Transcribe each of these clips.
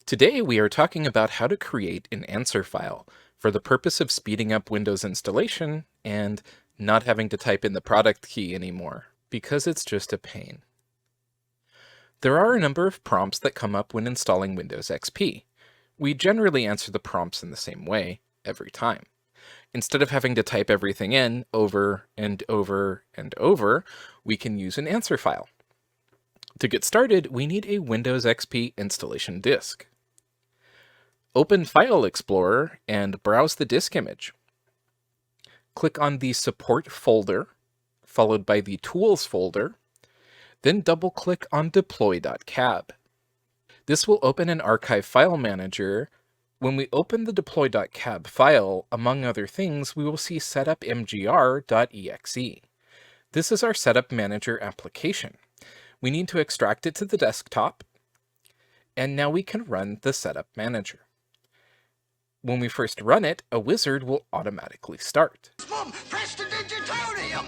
Today we are talking about how to create an answer file for the purpose of speeding up Windows installation and not having to type in the product key anymore, because it's just a pain. There are a number of prompts that come up when installing Windows XP. We generally answer the prompts in the same way every time. Instead of having to type everything in over and over and over, we can use an answer file. To get started, we need a Windows XP installation disk. Open File Explorer and browse the disk image. Click on the Support folder, followed by the Tools folder, then double-click on deploy.cab. This will open an archive file manager. When we open the deploy.cab file, among other things, we will see setupmgr.exe. This is our setup manager application. We need to extract it to the desktop, and now we can run the setup manager. When we first run it, a wizard will automatically start.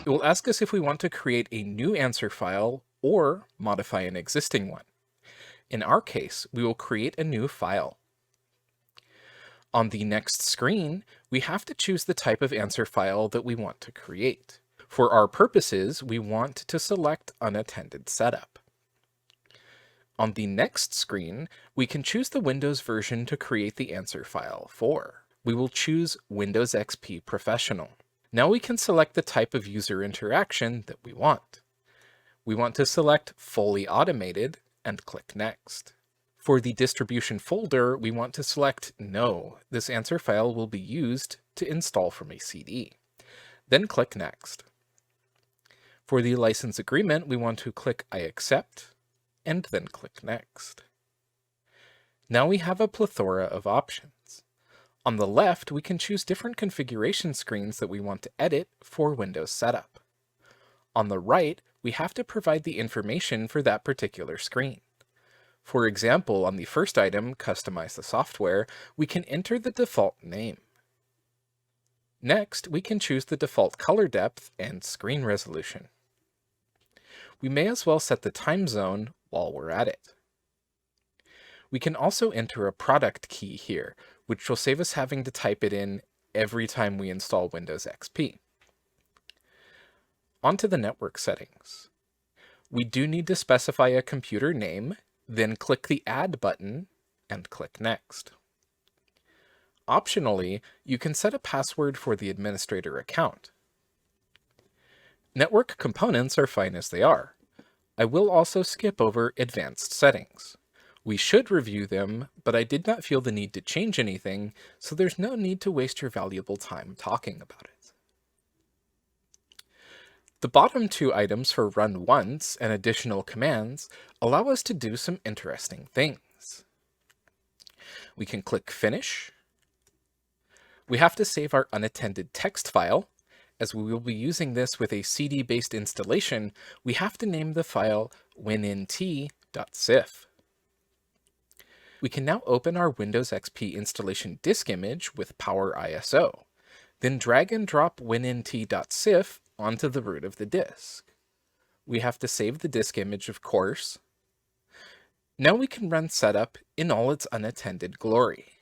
It will ask us if we want to create a new answer file or modify an existing one. In our case, we will create a new file. On the next screen, we have to choose the type of answer file that we want to create. For our purposes, we want to select unattended setup. On the next screen, we can choose the Windows version to create the answer file for. We will choose Windows XP Professional. Now we can select the type of user interaction that we want. We want to select Fully Automated and click Next. For the distribution folder, we want to select No. This answer file will be used to install from a CD. Then click Next. For the license agreement, we want to click I accept and then click Next. Now we have a plethora of options. On the left, we can choose different configuration screens that we want to edit for Windows setup. On the right, we have to provide the information for that particular screen. For example, on the first item, Customize the Software, we can enter the default name. Next, we can choose the default color depth and screen resolution. We may as well set the time zone while we're at it. We can also enter a product key here, which will save us having to type it in every time we install Windows XP. On to the network settings. We do need to specify a computer name, then click the Add button and click Next. Optionally, you can set a password for the administrator account. Network components are fine as they are. I will also skip over advanced settings. We should review them, but I did not feel the need to change anything, so there's no need to waste your valuable time talking about it. The bottom two items for Run Once and additional commands allow us to do some interesting things. We can click Finish. We have to save our unattended text file. As we will be using this with a CD-based installation, we have to name the file winnt.sif. We can now open our Windows XP installation disk image with Power ISO, then drag and drop winnt.sif onto the root of the disk. We have to save the disk image, of course. Now we can run setup in all its unattended glory.